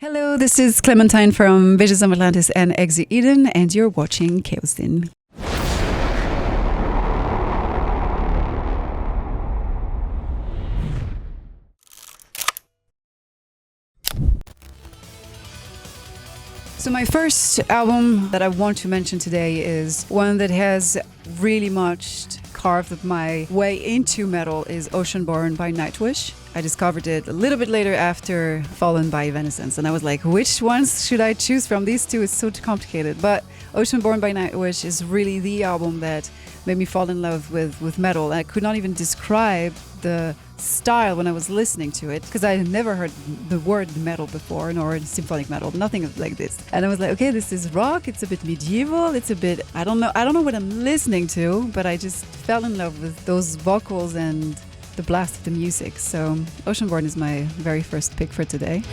Hello, this is Clémentine from Visions of Atlantis and Exit Eden, and you're watching Chaoszine. So my first album that I want to mention today is one that has really much carved up my way into metal, is Oceanborn by Nightwish. I discovered it a little bit later after Fallen by Evanescence, and I was like, which ones should I choose from? These two is so complicated, but Oceanborn by Nightwish is really the album that made me fall in love with metal. I could not even describe the style when I was listening to it, because I had never heard the word metal before, nor symphonic metal, nothing like this. And I was like, okay, this is rock, it's a bit medieval, it's a bit, I don't know what I'm listening to, but I just fell in love with those vocals and the blast of the music. So Oceanborn is my very first pick for today.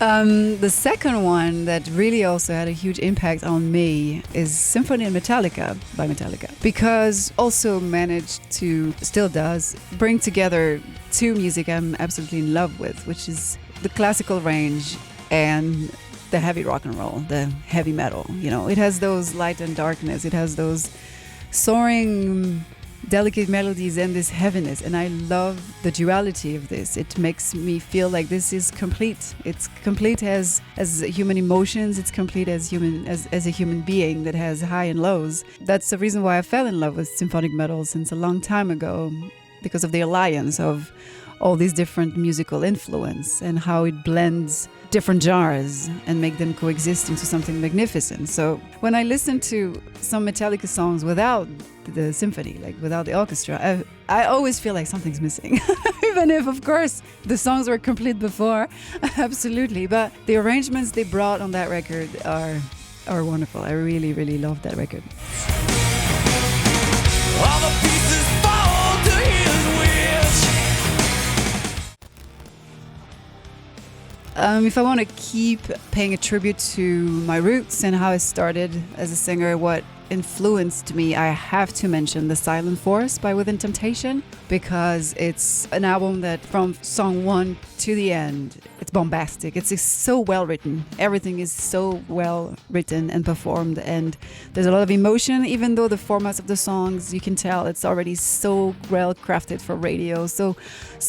The second one that really also had a huge impact on me is Symphony in Metallica by Metallica, because also managed to, still does, bring together two music I'm absolutely in love with, which is the classical range and the heavy rock and roll, the heavy metal. You know, it has those light and darkness, it has those soaring delicate melodies and this heaviness, and I love the duality of this. It makes me feel like this is complete. It's complete as human emotions. It's complete as a human being that has high and lows. That's the reason why I fell in love with symphonic metal since a long time ago, because of the alliance of all these different musical influence and how it blends different genres and make them coexist into something magnificent. So when I listen to some Metallica songs without the symphony, like without the orchestra, I always feel like something's missing. Even if, of course, the songs were complete before, absolutely. But the arrangements they brought on that record are wonderful. I really, really love that record. All the pieces fall to his wish. If I want to keep paying a tribute to my roots and how I started as a singer, what influenced me, I have to mention The Silent Force by Within Temptation, because it's an album that from song one to the end, it's bombastic. It's so well written. Everything is so well written and performed, and there's a lot of emotion, even though the formats of the songs, you can tell it's already so well crafted for radio, so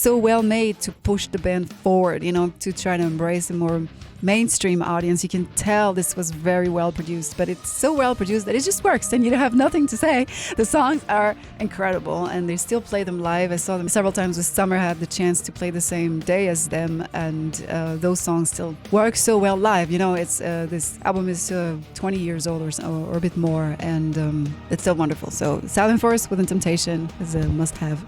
well made to push the band forward, you know, to try to embrace a more mainstream audience. You can tell this was very well produced, but it's so well produced that it just works and you have nothing to say. The songs are incredible and they still play them live. I saw them several times this summer. I had the chance to play the same day as them, and those songs still work so well live. You know, it's this album is 20 years old or so, or a bit more, and it's still wonderful. So Silent Force Within Temptation is a must-have.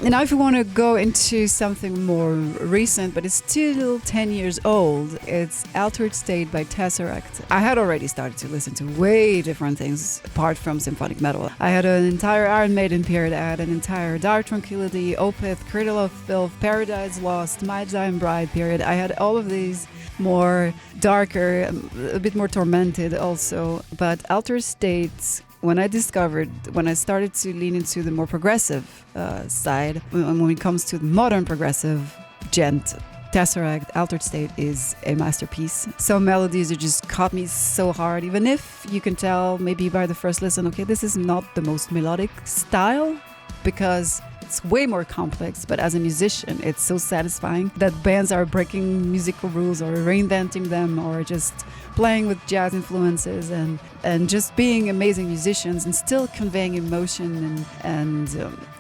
And now if you want to go into something more recent, but it's still 10 years old, it's Altered State by Tesseract. I had already started to listen to way different things apart from symphonic metal. I had an entire Iron Maiden period, I had an entire Dark Tranquillity, Opeth, Cradle of Filth, Paradise Lost, My Giant Bride period. I had all of these more darker, a bit more tormented also. But Altered State, when I started to lean into the more progressive side, when it comes to the modern progressive gent, Tesseract, Altered State is a masterpiece. Some melodies that just caught me so hard, even if you can tell maybe by the first listen, okay, this is not the most melodic style, because it's way more complex, but as a musician, it's so satisfying that bands are breaking musical rules or reinventing them, or just playing with jazz influences and just being amazing musicians and still conveying emotion and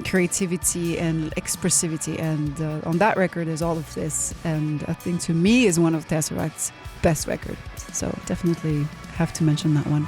creativity and expressivity. And on that record is all of this, and I think to me is one of Tesseract's best records. So definitely have to mention that one.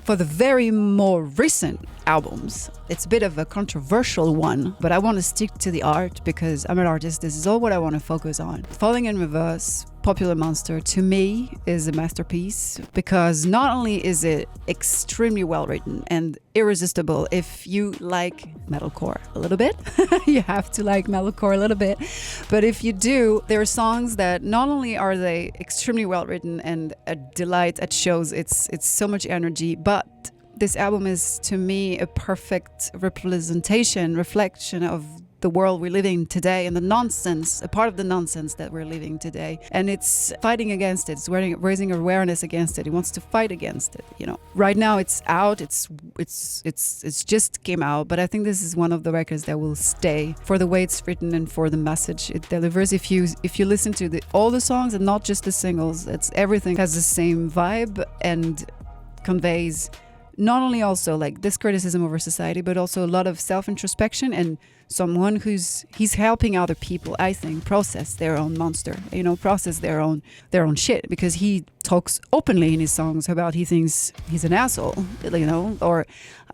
For the very more recent albums, it's a bit of a controversial one, but I want to stick to the art because I'm an artist. This is all what I want to focus on. Falling in Reverse, Popular Monster, to me, is a masterpiece because not only is it extremely well written and irresistible if you like metalcore a little bit, you have to like metalcore a little bit, but if you do, there are songs that not only are they extremely well written and a delight at shows, it's so much energy, but this album is, to me, a perfect reflection of the world we're living today and the nonsense, a part of the nonsense that we're living today. And it's fighting against it. It's raising awareness against it. It wants to fight against it. You know, right now it's out. It's just came out. But I think this is one of the records that will stay for the way it's written and for the message it delivers. If you listen to all the songs and not just the singles, it's everything has the same vibe and conveys not only also like this criticism of our society, but also a lot of self-introspection and someone he's helping other people, I think, process their own monster, you know, process their own shit, because he talks openly in his songs about he thinks he's an asshole, you know, or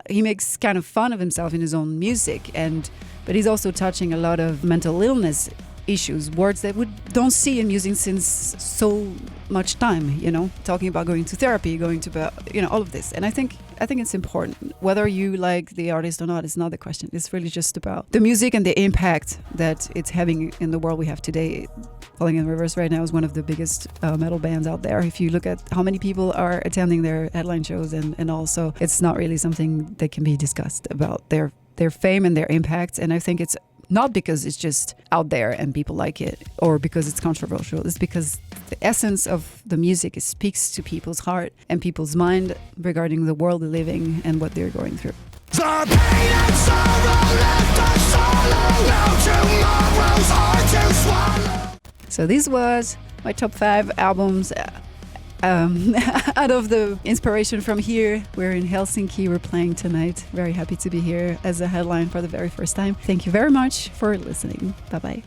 he makes kind of fun of himself in his own music, but he's also touching a lot of mental illness issues, words that we don't see him using since so much time, you know, talking about going to therapy, all of this. And I think it's important. Whether you like the artist or not is not the question. It's really just about the music and the impact that it's having in the world we have today. Falling in Reverse right now is one of the biggest metal bands out there. If you look at how many people are attending their headline shows and also it's not really something that can be discussed about their fame and their impact. And I think it's not because it's just out there and people like it or because it's controversial. It's because the essence of the music speaks to people's heart and people's mind regarding the world they're living and what they're going through. The pain and sorrow left us solo. Now tomorrow's hard to swallow. So this was my top 5 albums out of the inspiration from here. We're in Helsinki, we're playing tonight. Very happy to be here as a headline for the very first time. Thank you very much for listening. Bye bye.